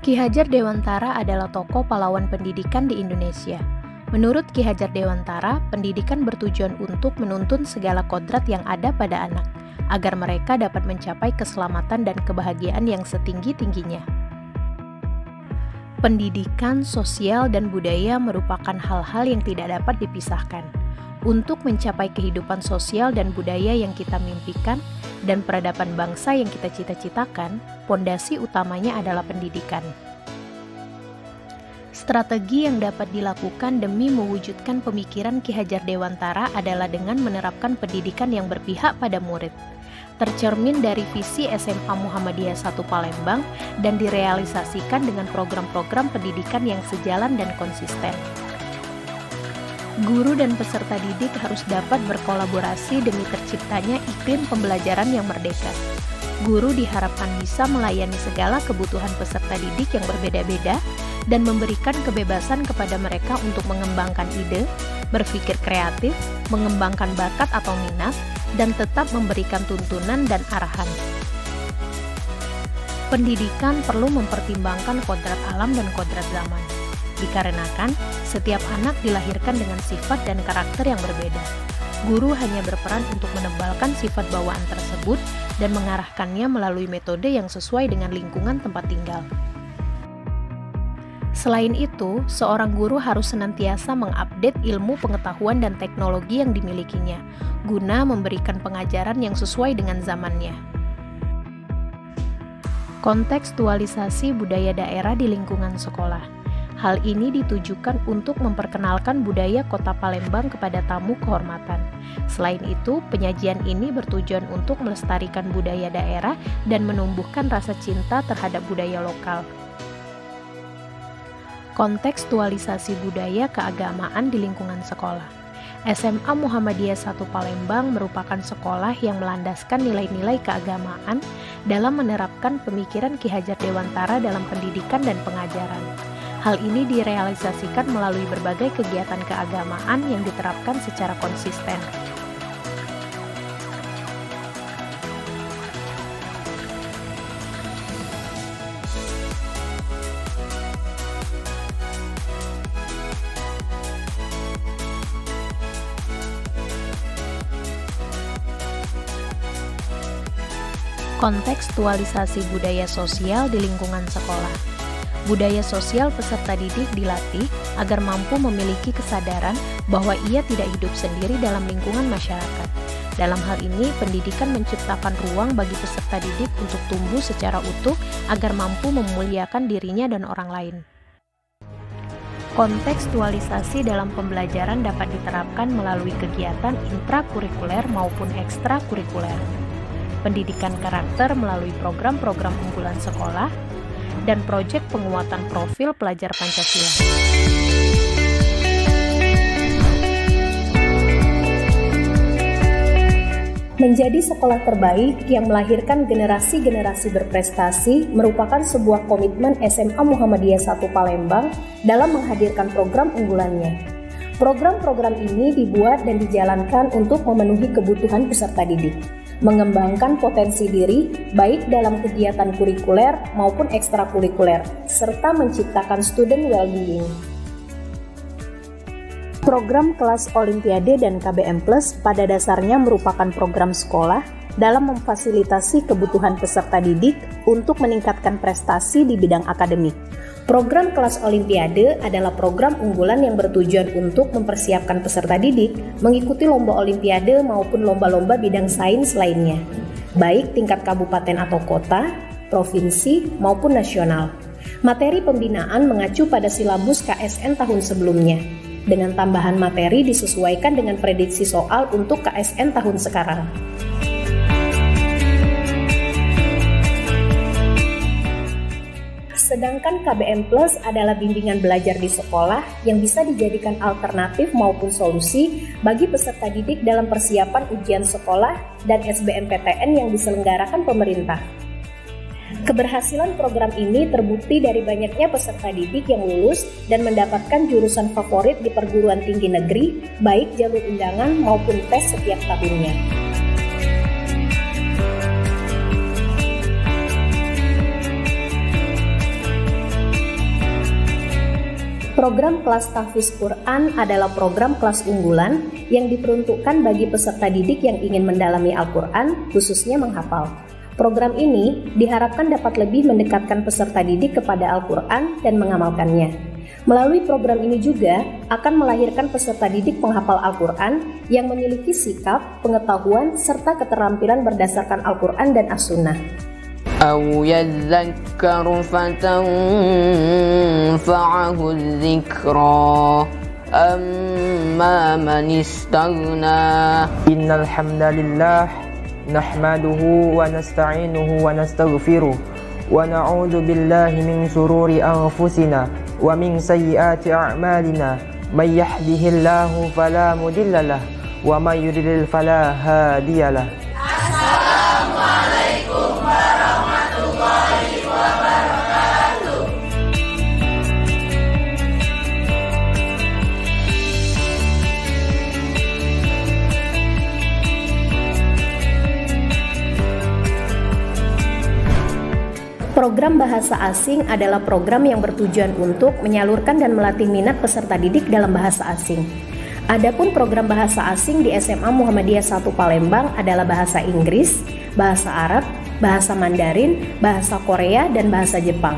Ki Hajar Dewantara adalah tokoh pahlawan pendidikan di Indonesia. Menurut Ki Hajar Dewantara, pendidikan bertujuan untuk menuntun segala kodrat yang ada pada anak, agar mereka dapat mencapai keselamatan dan kebahagiaan yang setinggi-tingginya. Pendidikan, sosial, dan budaya merupakan hal-hal yang tidak dapat dipisahkan. Untuk mencapai kehidupan sosial dan budaya yang kita mimpikan, dan peradaban bangsa yang kita cita-citakan, pondasi utamanya adalah pendidikan. Strategi yang dapat dilakukan demi mewujudkan pemikiran Ki Hajar Dewantara adalah dengan menerapkan pendidikan yang berpihak pada murid. Tercermin dari visi SMA Muhammadiyah 1 Palembang dan direalisasikan dengan program-program pendidikan yang sejalan dan konsisten. Guru dan peserta didik harus dapat berkolaborasi demi terciptanya iklim pembelajaran yang merdeka. Guru diharapkan bisa melayani segala kebutuhan peserta didik yang berbeda-beda dan memberikan kebebasan kepada mereka untuk mengembangkan ide, berpikir kreatif, mengembangkan bakat atau minat, dan tetap memberikan tuntunan dan arahan. Pendidikan perlu mempertimbangkan kodrat alam dan kodrat zaman. Dikarenakan setiap anak dilahirkan dengan sifat dan karakter yang berbeda. Guru hanya berperan untuk menebalkan sifat bawaan tersebut dan mengarahkannya melalui metode yang sesuai dengan lingkungan tempat tinggal. Selain itu, seorang guru harus senantiasa mengupdate ilmu pengetahuan dan teknologi yang dimilikinya, guna memberikan pengajaran yang sesuai dengan zamannya. Kontekstualisasi budaya daerah di lingkungan sekolah. Hal ini ditujukan untuk memperkenalkan budaya Kota Palembang kepada tamu kehormatan. Selain itu, penyajian ini bertujuan untuk melestarikan budaya daerah dan menumbuhkan rasa cinta terhadap budaya lokal. Kontekstualisasi budaya keagamaan di lingkungan sekolah. SMA Muhammadiyah 1 Palembang merupakan sekolah yang melandaskan nilai-nilai keagamaan dalam menerapkan pemikiran Ki Hajar Dewantara dalam pendidikan dan pengajaran. Hal ini direalisasikan melalui berbagai kegiatan keagamaan yang diterapkan secara konsisten. Kontekstualisasi budaya sosial di lingkungan sekolah. Budaya sosial peserta didik dilatih agar mampu memiliki kesadaran bahwa ia tidak hidup sendiri dalam lingkungan masyarakat. Dalam hal ini, pendidikan menciptakan ruang bagi peserta didik untuk tumbuh secara utuh agar mampu memuliakan dirinya dan orang lain. Kontekstualisasi dalam pembelajaran dapat diterapkan melalui kegiatan intrakurikuler maupun ekstrakurikuler. Pendidikan karakter melalui program-program unggulan sekolah, dan proyek penguatan profil pelajar Pancasila. Menjadi sekolah terbaik yang melahirkan generasi-generasi berprestasi merupakan sebuah komitmen SMA Muhammadiyah 1 Palembang dalam menghadirkan program unggulannya. Program-program ini dibuat dan dijalankan untuk memenuhi kebutuhan peserta didik, mengembangkan potensi diri baik dalam kegiatan kurikuler maupun ekstrakurikuler, serta menciptakan student well-being. Program kelas Olimpiade dan KBM Plus pada dasarnya merupakan program sekolah dalam memfasilitasi kebutuhan peserta didik untuk meningkatkan prestasi di bidang akademik. Program kelas Olimpiade adalah program unggulan yang bertujuan untuk mempersiapkan peserta didik mengikuti lomba Olimpiade maupun lomba-lomba bidang sains lainnya, baik tingkat kabupaten atau kota, provinsi, maupun nasional. Materi pembinaan mengacu pada silabus KSN tahun sebelumnya, dengan tambahan materi disesuaikan dengan prediksi soal untuk KSN tahun sekarang. Sedangkan KBM Plus adalah bimbingan belajar di sekolah yang bisa dijadikan alternatif maupun solusi bagi peserta didik dalam persiapan ujian sekolah dan SBMPTN yang diselenggarakan pemerintah. Keberhasilan program ini terbukti dari banyaknya peserta didik yang lulus dan mendapatkan jurusan favorit di perguruan tinggi negeri, baik jalur undangan maupun tes setiap tahunnya. Program kelas tahfiz Quran adalah program kelas unggulan yang diperuntukkan bagi peserta didik yang ingin mendalami Al-Quran, khususnya menghafal. Program ini diharapkan dapat lebih mendekatkan peserta didik kepada Al-Quran dan mengamalkannya. Melalui program ini juga akan melahirkan peserta didik penghafal Al-Quran yang memiliki sikap, pengetahuan, serta keterampilan berdasarkan Al-Quran dan As-Sunnah. أو يذكر فتنفعه الذكرى أما من استغنى إن الحمد لله نحمده ونستعينه ونستغفره ونعوذ بالله من شرور أنفسنا ومن سيئات أعمالنا من يهده الله فلا مضل له ومن يضلل فلا هادي له. Program bahasa asing adalah program yang bertujuan untuk menyalurkan dan melatih minat peserta didik dalam bahasa asing. Adapun program bahasa asing di SMA Muhammadiyah 1 Palembang adalah bahasa Inggris, bahasa Arab, bahasa Mandarin, bahasa Korea, dan bahasa Jepang.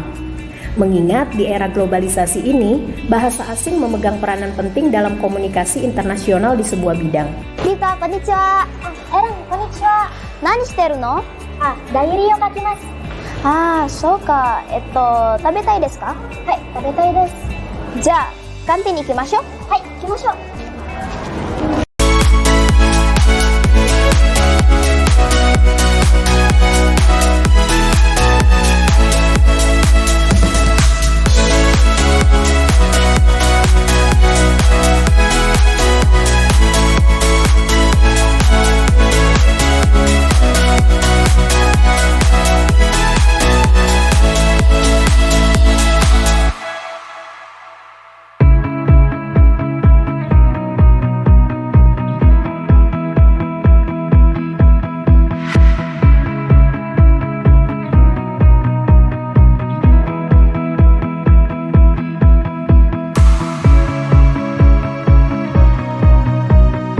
Mengingat di era globalisasi ini, bahasa asing memegang peranan penting dalam komunikasi internasional di sebuah bidang. Rika, konnichiwa. Eren, konnichiwa. Nani shiteru no? Diaryを書きます。そうか。食べたいですか？はい、食べたいです。じゃあ、カンティに行きましょう。はい、行きましょう。